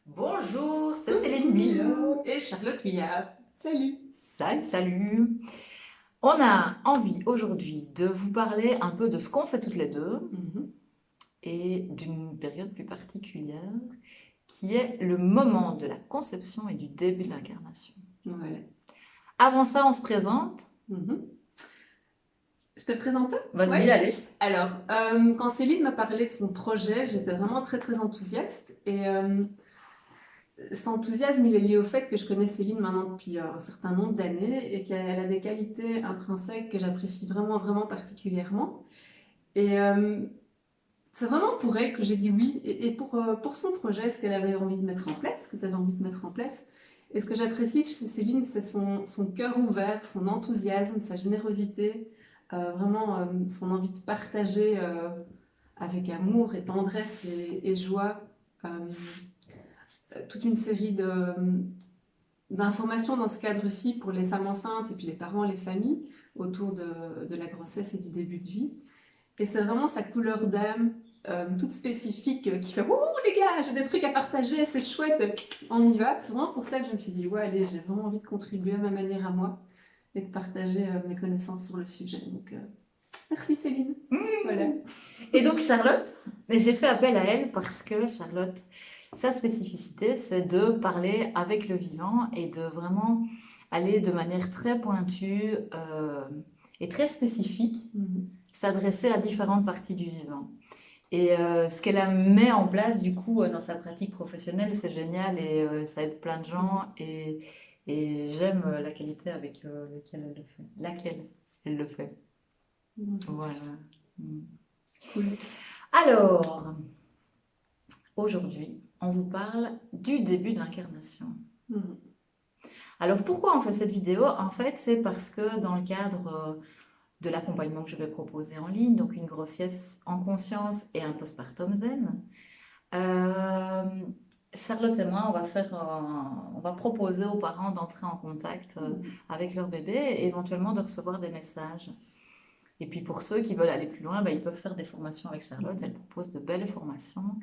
Bonjour, c'est Céline Mille. Et Charlotte Millard. Salut. Salut, salut. On a envie aujourd'hui de vous parler un peu de ce qu'on fait toutes les deux Mhm. et d'une période plus particulière qui est le moment de la conception et du début de l'incarnation. Voilà. Avant ça, on se présente. Mhm. Je te présente? Vas-y, Ouais. allez. Alors, quand Céline m'a parlé de son projet, j'étais vraiment très très enthousiaste. Et cet enthousiasme, il est lié au fait que je connais Céline maintenant depuis un certain nombre d'années et qu'elle a des qualités intrinsèques que j'apprécie vraiment vraiment particulièrement. Et c'est vraiment pour elle que j'ai dit oui et pour son projet, ce qu'elle avait envie de mettre en place, ce que tu avais envie de mettre en place. Et ce que j'apprécie chez Céline, c'est son cœur ouvert, son enthousiasme, sa générosité, vraiment son envie de partager avec amour et tendresse et joie euh, toute une série d'informations dans ce cadre-ci pour les femmes enceintes et puis les parents, les familles autour de la grossesse et du début de vie. Et c'est vraiment sa couleur d'âme, toute spécifique, qui fait «Oh les gars, j'ai des trucs à partager, c'est chouette, on y va». C'est vraiment pour ça que je me suis dit «Ouais, allez, j'ai vraiment envie de contribuer à ma manière à moi et de partager mes connaissances sur le sujet». Donc, merci Céline. Voilà. Et donc Charlotte, j'ai fait appel à elle parce que Charlotte, sa spécificité, c'est de parler avec le vivant et de vraiment aller de manière très pointue et très spécifique, Mhm. s'adresser à différentes parties du vivant. Et ce qu'elle met en place du coup dans sa pratique professionnelle, c'est génial et ça aide plein de gens et j'aime la qualité avec laquelle elle le fait. Voilà. Mm. Cool. Alors, aujourd'hui, on vous parle du début de l'incarnation. Mhm. Alors, pourquoi on fait cette vidéo? En fait, c'est parce que dans le cadre de l'accompagnement que je vais proposer en ligne, donc une grossesse en conscience et un postpartum zen, euh, Charlotte et moi, on va proposer aux parents d'entrer en contact avec leur bébé et éventuellement de recevoir des messages. Et puis pour ceux qui veulent aller plus loin, ils peuvent faire des formations avec Charlotte. Elle propose de belles formations,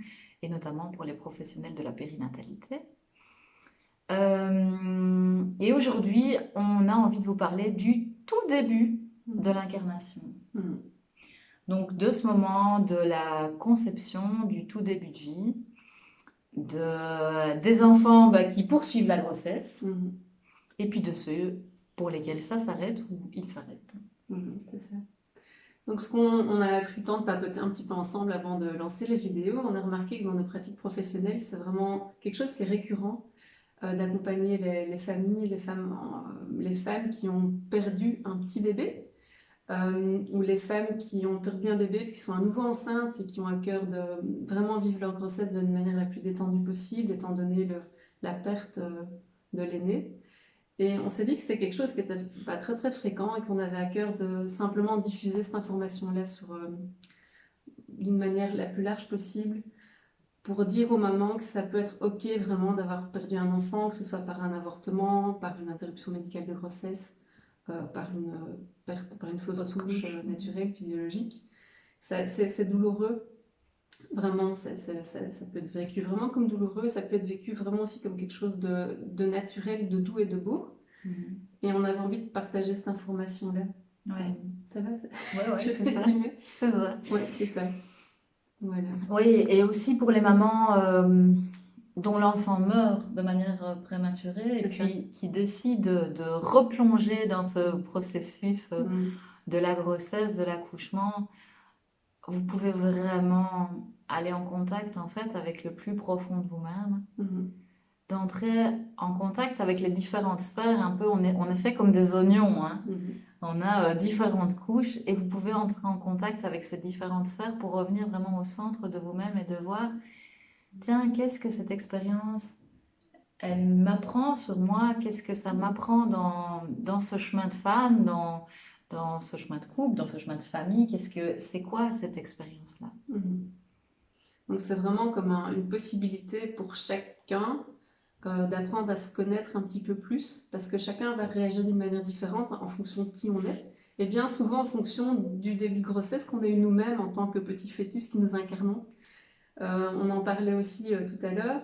et notamment pour les professionnels de la périnatalité. Et aujourd'hui, on a envie de vous parler du tout début de l'incarnation. Mhm. Donc de ce moment de la conception, du tout début de vie, des enfants qui poursuivent la grossesse, Mhm. et puis de ceux pour lesquels ça s'arrête ou ils s'arrêtent. Mhm. C'est ça. Donc, on a pris le temps de papoter un petit peu ensemble avant de lancer les vidéos. On a remarqué que dans nos pratiques professionnelles, c'est vraiment quelque chose qui est récurrent d'accompagner les familles, les femmes qui ont perdu un petit bébé ou les femmes qui ont perdu un bébé puis qui sont à nouveau enceintes et qui ont à cœur de vraiment vivre leur grossesse de la manière la plus détendue possible, étant donné la perte de l'aîné. Et on s'est dit que c'était quelque chose qui était pas très très fréquent et qu'on avait à cœur de simplement diffuser cette information-là d'une manière la plus large possible pour dire aux mamans que ça peut être ok vraiment d'avoir perdu un enfant, que ce soit par un avortement, par une interruption médicale de grossesse, par une perte, par une fausse couche naturelle, physiologique. C'est douloureux, vraiment, ça peut être vécu vraiment comme douloureux, ça peut être vécu vraiment aussi comme quelque chose de naturel, de doux et de beau. Et on avait envie de partager cette information-là. Ouais. Ça va? Ouais, Je c'est fais ça. résumé. C'est ça. Ouais, c'est ça. Voilà. Oui, et aussi pour les mamans dont l'enfant meurt de manière prématurée et C'est ça. puis qui décident de replonger dans ce processus de la grossesse, de l'accouchement, vous pouvez vraiment aller en contact en fait avec le plus profond de vous-même, d'entrer en contact avec les différentes sphères, un peu, on est fait comme des oignons, hein. On a différentes couches et vous pouvez entrer en contact avec ces différentes sphères pour revenir vraiment au centre de vous-même et de voir, tiens, qu'est-ce que cette expérience, elle m'apprend sur moi, qu'est-ce que ça m'apprend dans ce chemin de femme, dans ce chemin de couple, dans ce chemin de famille, c'est quoi cette expérience-là? Donc c'est vraiment comme une possibilité pour chacun d'apprendre à se connaître un petit peu plus, parce que chacun va réagir d'une manière différente en fonction de qui on est, et bien souvent en fonction du début de grossesse qu'on a eu nous-mêmes en tant que petit fœtus qui nous incarnons. On en parlait aussi tout à l'heure.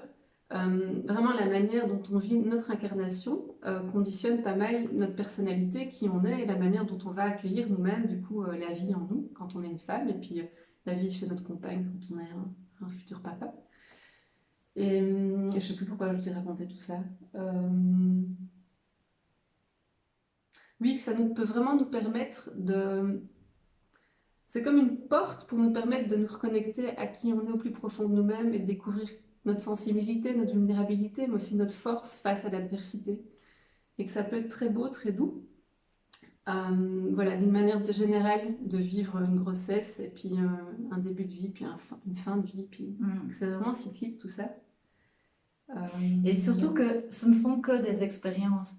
Vraiment la manière dont on vit notre incarnation conditionne pas mal notre personnalité, qui on est, et la manière dont on va accueillir nous-mêmes, du coup, la vie en nous, quand on est une femme, et puis la vie chez notre compagne, quand on est un futur papa. Et je sais plus pourquoi je t'ai raconté tout ça. Oui, que ça peut vraiment nous permettre de... C'est comme une porte pour nous permettre de nous reconnecter à qui on est au plus profond de nous-mêmes et de découvrir notre sensibilité, notre vulnérabilité, mais aussi notre force face à l'adversité. Et que ça peut être très beau, très doux. Voilà, d'une manière générale, de vivre une grossesse, et puis un début de vie, puis une fin de vie, puis c'est vraiment cyclique tout ça. Et surtout que ce ne sont que des expériences.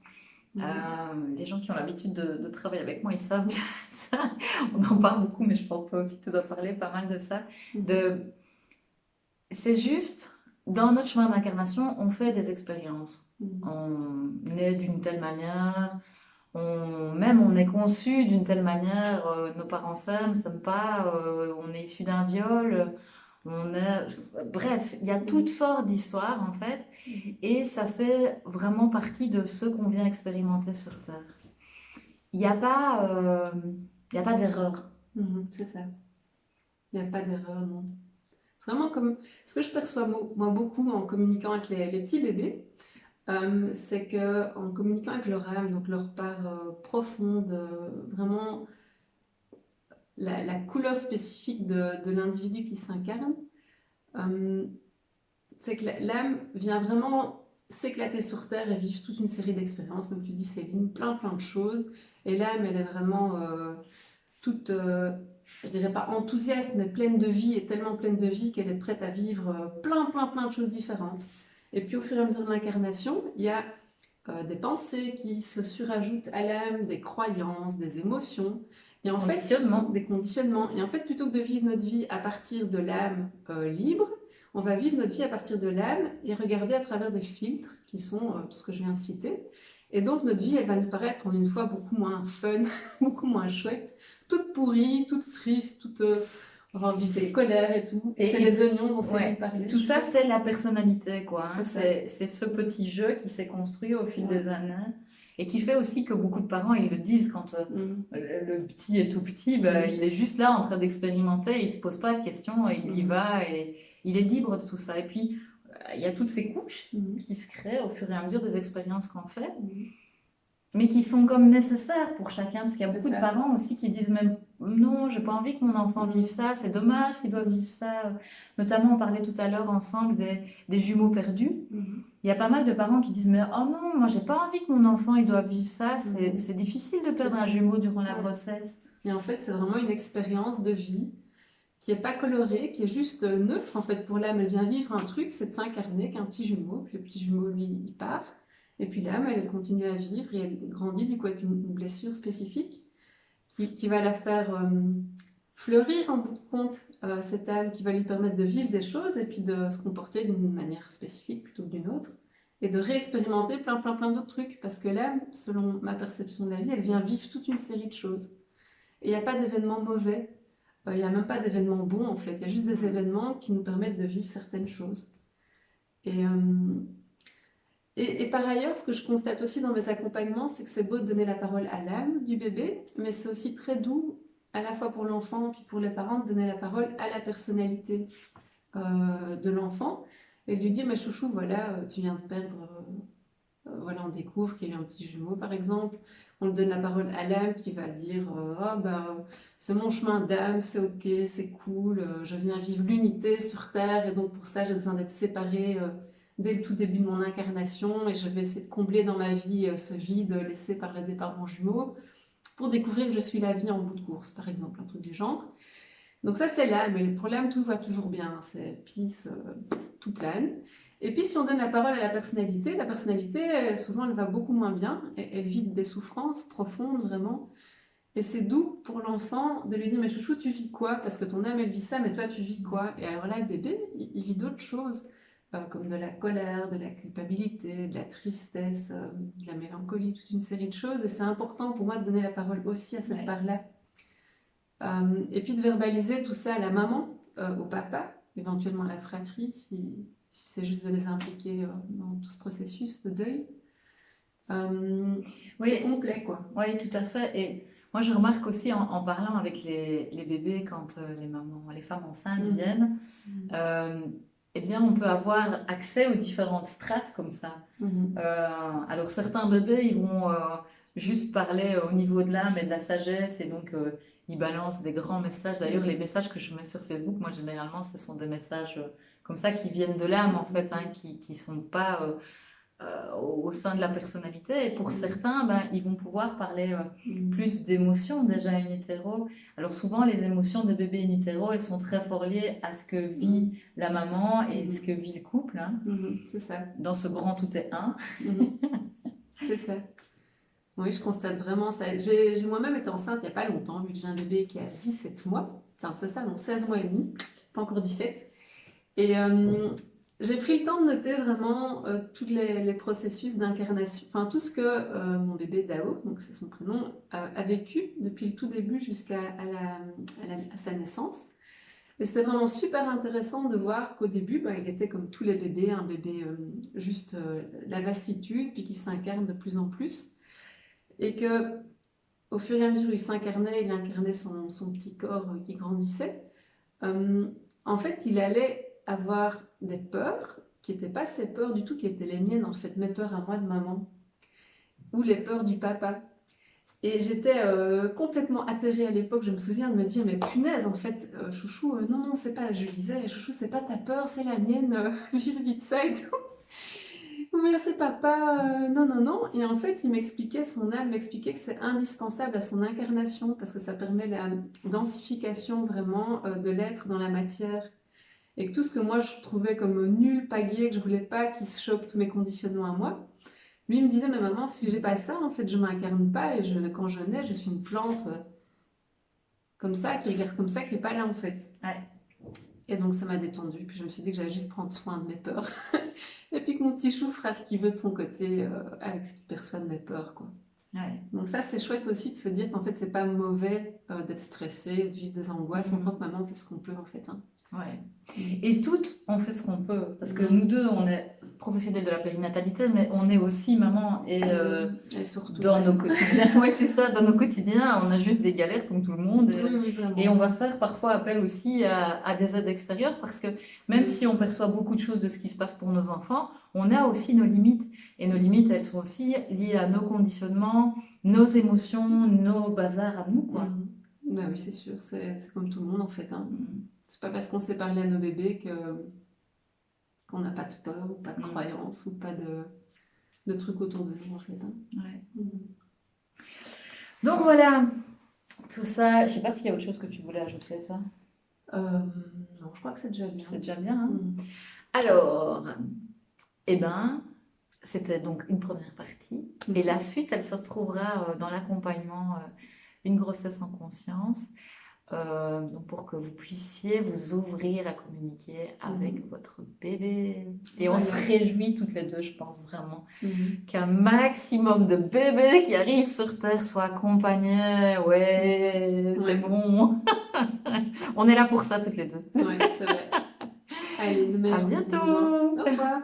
Les gens qui ont l'habitude de travailler avec moi, ils savent bien ça. On en parle beaucoup, mais je pense que toi aussi tu dois parler pas mal de ça. C'est juste, dans notre chemin d'incarnation, on fait des expériences. On est d'une telle manière, on est conçu d'une telle manière, nos parents s'aiment pas, on est issu d'un viol, bref, il y a toutes sortes d'histoires en fait, et ça fait vraiment partie de ce qu'on vient expérimenter sur Terre. Il n'y a pas, d'erreur. C'est ça. Il n'y a pas d'erreur, non. C'est vraiment comme ce que je perçois moi beaucoup en communiquant avec les petits bébés. C'est qu'en communiquant avec leur âme, donc leur part profonde, vraiment la couleur spécifique de l'individu qui s'incarne, c'est que l'âme vient vraiment s'éclater sur Terre et vivre toute une série d'expériences, comme tu dis Céline, plein de choses. Et l'âme, elle est vraiment toute, je dirais pas enthousiaste, mais pleine de vie, et tellement pleine de vie qu'elle est prête à vivre plein de choses différentes. Et puis au fur et à mesure de l'incarnation, il y a des pensées qui se surajoutent à l'âme, des croyances, des émotions, et en fait, des conditionnements. Et en fait, plutôt que de vivre notre vie à partir de l'âme libre, on va vivre notre vie à partir de l'âme et regarder à travers des filtres qui sont tout ce que je viens de citer. Et donc notre vie, elle va nous paraître en une fois beaucoup moins fun, beaucoup moins chouette, toute pourrie, toute triste, toute... on va vivre des colères et tout. Et c'est les oignons dont Céline parlait. Tout ça, c'est la personnalité, quoi. Hein. C'est ce petit jeu qui s'est construit au fil des années. Et qui fait aussi que beaucoup de parents, ils le disent quand le petit est tout petit, il est juste là en train d'expérimenter, il ne se pose pas de questions, il y va et il est libre de tout ça. Et puis, il y a toutes ces couches qui se créent au fur et à mesure des expériences qu'on fait, mais qui sont comme nécessaires pour chacun, parce qu'il y a beaucoup de parents aussi qui disent même non, j'ai pas envie que mon enfant vive ça, c'est dommage qu'il doive vivre ça. Notamment, on parlait tout à l'heure ensemble des jumeaux perdus. Il y a pas mal de parents qui disent mais oh non, moi j'ai pas envie que mon enfant il doive vivre ça, c'est difficile de perdre un jumeau durant la grossesse. Et en fait, c'est vraiment une expérience de vie qui n'est pas colorée, qui est juste neutre. En fait, pour l'âme, elle vient vivre un truc, c'est de s'incarner qu'un petit jumeau, puis le petit jumeau, lui, il part. Et puis l'âme, elle continue à vivre et elle grandit du coup avec une blessure spécifique qui va la faire fleurir en bout de compte, cette âme, qui va lui permettre de vivre des choses et puis de se comporter d'une manière spécifique plutôt que d'une autre, et de réexpérimenter plein d'autres trucs, parce que l'âme, selon ma perception de la vie, elle vient vivre toute une série de choses. Et il n'y a pas d'événements mauvais, il n'y a même pas d'événements bons en fait, il y a juste des événements qui nous permettent de vivre certaines choses. Et par ailleurs, ce que je constate aussi dans mes accompagnements, c'est que c'est beau de donner la parole à l'âme du bébé, mais c'est aussi très doux, à la fois pour l'enfant puis pour les parents, de donner la parole à la personnalité de l'enfant et de lui dire, mais chouchou, voilà, tu viens de perdre, voilà, on découvre qu'il y a eu un petit jumeau par exemple, on donne la parole à l'âme qui va dire, c'est mon chemin d'âme, c'est ok, c'est cool, je viens vivre l'unité sur Terre et donc pour ça j'ai besoin d'être séparée dès le tout début de mon incarnation, et je vais essayer de combler dans ma vie ce vide laissé par le départ de mon jumeau, pour découvrir que je suis la vie en bout de course, par exemple, un truc du genre. Donc ça, c'est l'âme, et pour l'âme, tout va toujours bien, c'est peace, tout plane. Et puis si on donne la parole à la personnalité, souvent, elle va beaucoup moins bien, et elle vit des souffrances profondes, vraiment. Et c'est doux pour l'enfant de lui dire, mais chouchou, tu vis quoi? Parce que ton âme, elle vit ça, mais toi, tu vis quoi? Et alors là, le bébé, il vit d'autres choses, comme de la colère, de la culpabilité, de la tristesse, de la mélancolie, toute une série de choses. Et c'est important pour moi de donner la parole aussi à cette part-là. Et puis de verbaliser tout ça à la maman, au papa, éventuellement à la fratrie, si c'est juste de les impliquer dans tout ce processus de deuil. Oui, C'est complet, quoi. oui, tout à fait. Et moi, je remarque aussi en parlant avec les bébés quand les femmes enceintes Mhm. viennent, Mhm. euh, eh bien, on peut avoir accès aux différentes strates comme ça. Mhm. Alors, certains bébés, ils vont juste parler au niveau de l'âme et de la sagesse, et donc ils balancent des grands messages. D'ailleurs, les messages que je mets sur Facebook, moi, généralement, ce sont des messages comme ça qui viennent de l'âme, en fait, hein, qui sont pas au sein de la personnalité. Et pour certains, ben, ils vont pouvoir parler plus d'émotions déjà in utero. Alors souvent, les émotions des bébés in utero, elles sont très fort liées à ce que vit la maman et ce que vit le couple. Hein. C'est ça. Dans ce grand tout est un. C'est ça. Oui, je constate vraiment ça. J'ai moi-même été enceinte il n'y a pas longtemps, vu que j'ai un bébé qui a 17 mois. Enfin, c'est ça, donc 16 mois et demi, pas encore 17. Et j'ai pris le temps de noter vraiment tous les processus d'incarnation, enfin tout ce que mon bébé Dao, donc c'est son prénom, a vécu depuis le tout début jusqu'à sa naissance. Et c'était vraiment super intéressant de voir qu'au début, il était comme tous les bébés, un bébé juste la vastitude, puis qui s'incarne de plus en plus. Et que au fur et à mesure, il incarnait son petit corps qui grandissait. En fait, il allait avoir des peurs qui n'étaient pas ses peurs du tout, qui étaient les miennes, en fait, mes peurs à moi de maman, ou les peurs du papa. Et j'étais complètement atterrée à l'époque, je me souviens de me dire, mais punaise, en fait, chouchou, non, c'est pas, je lui disais, chouchou, c'est pas ta peur, c'est la mienne, vire vite ça et tout. Mais c'est papa, non, non, non. Et en fait, il m'expliquait, son âme m'expliquait que c'est indispensable à son incarnation parce que ça permet la densification vraiment de l'être dans la matière. Et que tout ce que moi je trouvais comme nul, pagué, que je voulais pas qu'il se chope tous mes conditionnements à moi, lui il me disait, mais maman, si j'ai pas ça, en fait, je m'incarne pas et quand je nais, je suis une plante comme ça, qui regarde comme ça, qui est pas là en fait. Ouais. Et donc ça m'a détendue. Puis je me suis dit que j'allais juste prendre soin de mes peurs. Et puis que mon petit chou fera ce qu'il veut de son côté avec ce qu'il perçoit de mes peurs, quoi. Ouais. Donc ça, c'est chouette aussi de se dire qu'en fait, c'est pas mauvais d'être stressé, de vivre des angoisses en tant que maman, on fait ce qu'on peut en fait. Hein. Ouais. Et toutes, on fait ce qu'on peut. Parce que nous deux, on est professionnels de la périnatalité, mais on est aussi maman. Et surtout dans nos quotidiens, ouais, c'est ça, dans nos quotidiens, on a juste des galères comme tout le monde. Et on va faire parfois appel aussi à des aides extérieures parce que même si on perçoit beaucoup de choses de ce qui se passe pour nos enfants, on a aussi nos limites. Et nos limites, elles sont aussi liées à nos conditionnements, nos émotions, nos bazars à nous, quoi. Bah oui, c'est sûr, c'est comme tout le monde en fait. Hein. C'est pas parce qu'on sait parler à nos bébés qu'on n'a pas de peur, ou pas de croyance, ou pas de trucs autour de nous en fait. Hein. Ouais. Donc voilà, tout ça. Je sais pas s'il y a autre chose que tu voulais ajouter, toi. Non, je crois que c'est déjà bien. C'est déjà bien. Hein. Alors, eh ben, c'était donc une première partie. Et la suite, elle se retrouvera dans l'accompagnement Une grossesse en conscience. Donc pour que vous puissiez vous ouvrir à communiquer avec votre bébé. Et on se réjouit toutes les deux, je pense vraiment, qu'un maximum de bébés qui arrivent sur Terre soient accompagnés. Ouais, c'est bon. On est là pour ça toutes les deux. Ouais, c'est vrai. Allez, à bientôt. Au revoir.